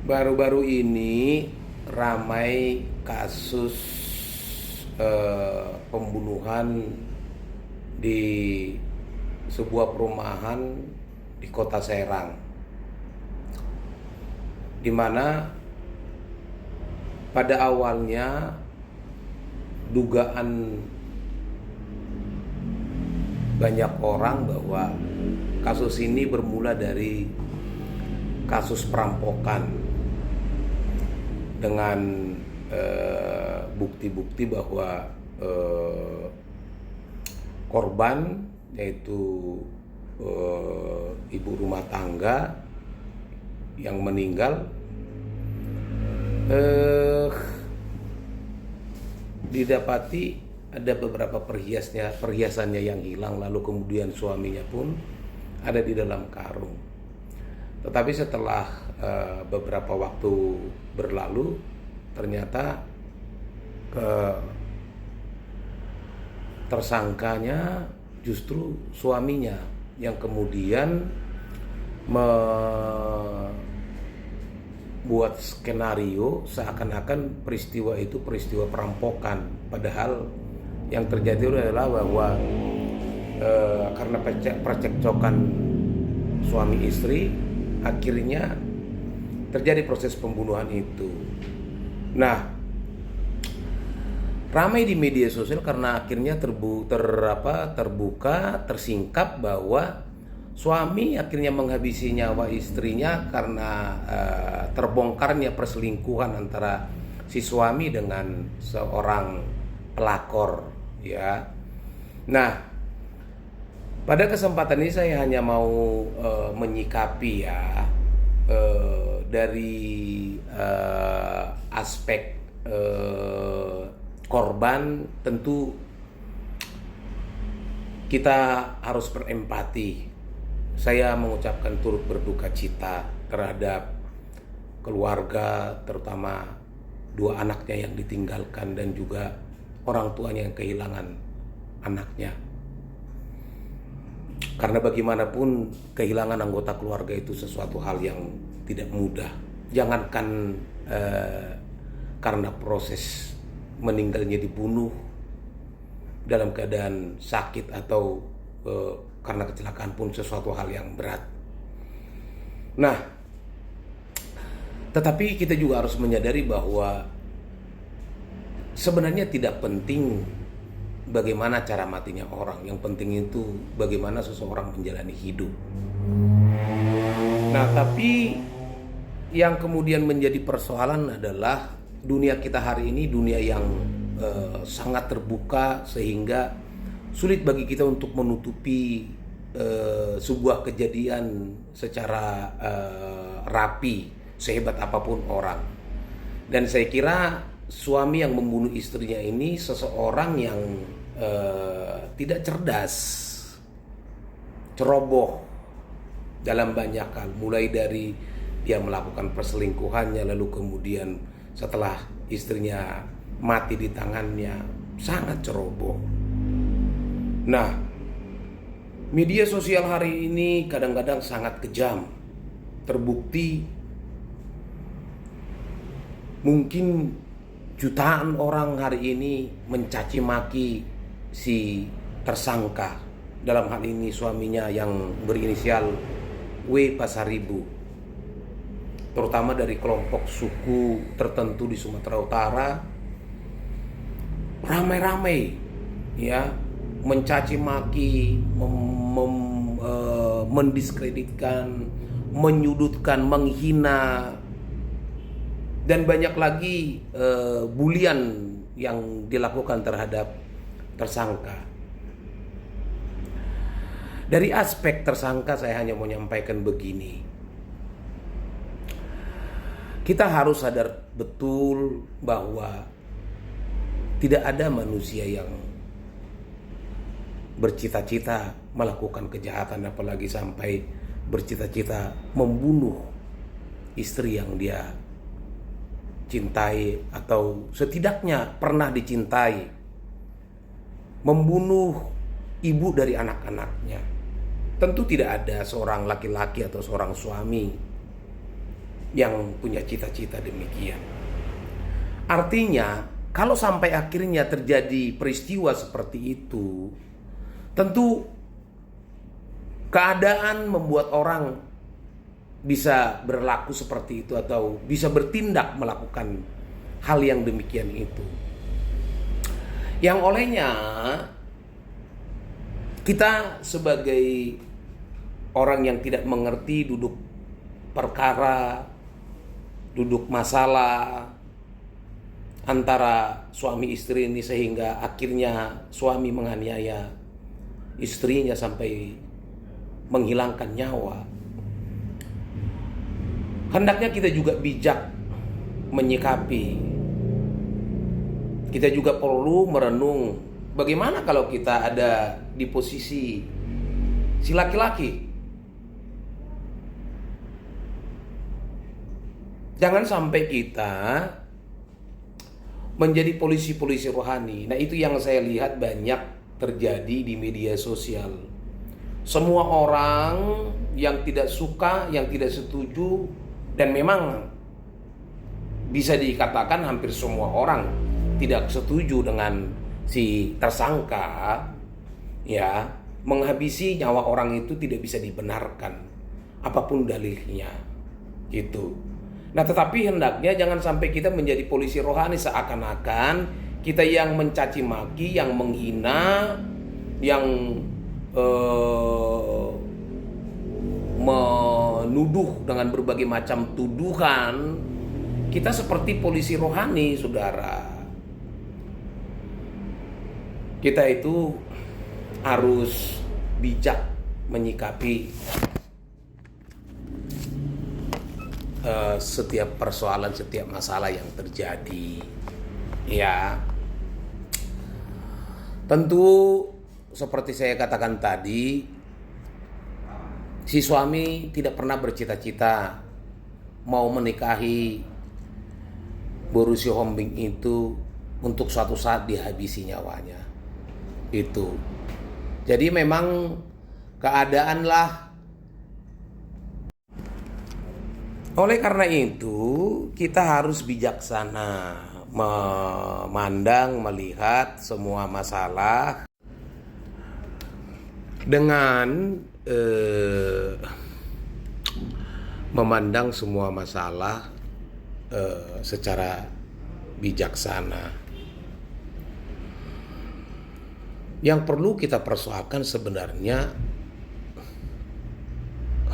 Baru-baru ini ramai kasus pembunuhan di sebuah perumahan di kota Serang, di mana pada awalnya dugaan banyak orang bahwa kasus ini bermula dari kasus perampokan dengan bukti-bukti bahwa korban yaitu ibu rumah tangga yang meninggal didapati ada beberapa perhiasannya yang hilang, lalu kemudian suaminya pun ada di dalam karung. Tetapi setelah beberapa waktu berlalu, ternyata tersangkanya justru suaminya yang kemudian membuat skenario seakan-akan peristiwa itu peristiwa perampokan, padahal yang terjadi adalah bahwa karena percekcokan suami istri, akhirnya terjadi proses pembunuhan itu. Nah, ramai di media sosial karena akhirnya terbuka, tersingkap bahwa suami akhirnya menghabisi nyawa istrinya karena terbongkarnya perselingkuhan antara si suami dengan seorang pelakor, ya. Nah, pada kesempatan ini saya hanya mau menyikapi ya dari aspek korban. Tentu kita harus berempati. Saya mengucapkan turut berduka cita terhadap keluarga, terutama dua anaknya yang ditinggalkan dan juga orang tuanya yang kehilangan anaknya. Karena bagaimanapun kehilangan anggota keluarga itu sesuatu hal yang tidak mudah. Jangankan karena proses meninggalnya dibunuh dalam keadaan sakit atau karena kecelakaan pun sesuatu hal yang berat. Nah, tetapi kita juga harus menyadari bahwa sebenarnya tidak penting bagaimana cara matinya orang. Yang penting itu bagaimana seseorang menjalani hidup. Nah, tapi yang kemudian menjadi persoalan adalah dunia kita hari ini dunia yang sangat terbuka, sehingga sulit bagi kita untuk menutupi sebuah kejadian secara rapi, sehebat apapun orang. Dan saya kira suami yang membunuh istrinya ini seseorang yang tidak cerdas, ceroboh dalam banyak hal. Mulai dari dia melakukan perselingkuhannya, lalu kemudian setelah istrinya mati di tangannya, sangat ceroboh. Nah, media sosial hari ini kadang-kadang sangat kejam. Terbukti mungkin jutaan orang hari ini mencaci maki si tersangka, dalam hal ini suaminya yang berinisial W Pasaribu, terutama dari kelompok suku tertentu di Sumatera Utara. Ramai-ramai ya mencaci maki, mendiskreditkan, menyudutkan, menghina, dan banyak lagi bulian yang dilakukan terhadap tersangka. Dari aspek tersangka saya hanya mau menyampaikan begini. Kita harus sadar betul bahwa tidak ada manusia yang bercita-cita melakukan kejahatan, apalagi sampai bercita-cita membunuh istri yang dia cintai atau setidaknya pernah dicintai, membunuh ibu dari anak-anaknya. Tentu tidak ada seorang laki-laki atau seorang suami yang punya cita-cita demikian. Artinya, kalau sampai akhirnya terjadi peristiwa seperti itu, tentu keadaan membuat orang bisa berlaku seperti itu atau bisa bertindak melakukan hal yang demikian itu. Yang olehnya kita sebagai orang yang tidak mengerti duduk perkara, duduk masalah antara suami istri ini sehingga akhirnya suami menganiaya istrinya sampai menghilangkan nyawa. Hendaknya kita juga bijak menyikapi. Kita juga perlu merenung bagaimana kalau kita ada di posisi si laki-laki. Jangan sampai kita menjadi polisi-polisi rohani. Nah, itu yang saya lihat banyak terjadi di media sosial. Semua orang yang tidak suka, yang tidak setuju, dan memang bisa dikatakan hampir semua orang tidak setuju dengan si tersangka, ya, menghabisi nyawa orang itu tidak bisa dibenarkan apapun dalilnya, gitu. Nah, tetapi hendaknya jangan sampai kita menjadi polisi rohani seakan-akan kita yang mencaci maki, yang menghina, yang menuduh dengan berbagai macam tuduhan. Kita seperti polisi rohani, saudara. Kita itu harus bijak menyikapi setiap persoalan, setiap masalah yang terjadi, ya. Tentu seperti saya katakan tadi, si suami tidak pernah bercita-cita mau menikahi Bu Rusio Hombing itu untuk suatu saat dihabisi nyawanya. Itu. Jadi memang keadaanlah. Oleh karena itu, kita harus bijaksana memandang, melihat semua masalah dengan memandang semua masalah secara bijaksana. Yang perlu kita persoalkan sebenarnya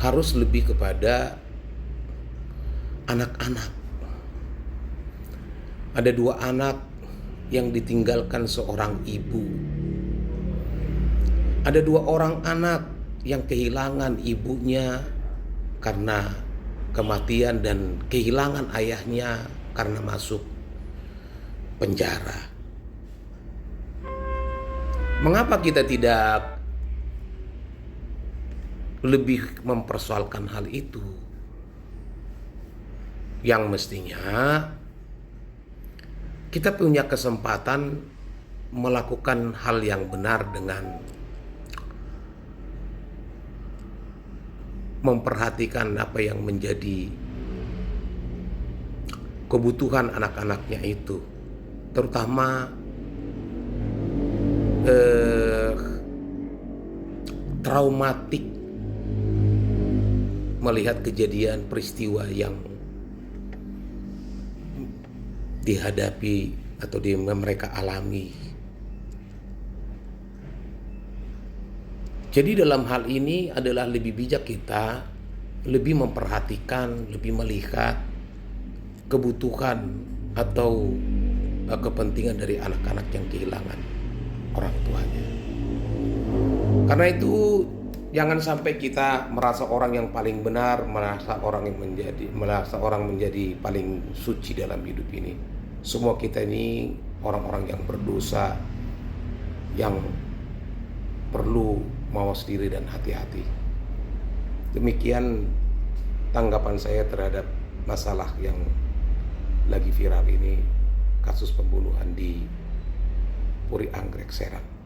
harus lebih kepada anak-anak. Ada 2 anak yang ditinggalkan seorang ibu. Ada 2 orang anak yang kehilangan ibunya karena kematian dan kehilangan ayahnya karena masuk penjara. Mengapa kita tidak lebih mempersoalkan hal itu? Yang mestinya kita punya kesempatan melakukan hal yang benar dengan memperhatikan apa yang menjadi kebutuhan anak-anaknya itu, terutama traumatik melihat kejadian peristiwa yang dihadapi atau mereka alami. Jadi dalam hal ini adalah lebih bijak kita, lebih memperhatikan, lebih melihat kebutuhan atau kepentingan dari anak-anak yang kehilangan orang tuanya. Karena itu jangan sampai kita merasa orang yang paling benar, merasa orang menjadi paling suci dalam hidup ini. Semua kita ini orang-orang yang berdosa, yang perlu mawas diri dan hati-hati. Demikian tanggapan saya terhadap masalah yang lagi viral ini, kasus pembunuhan di Puri Anggrek, Serang.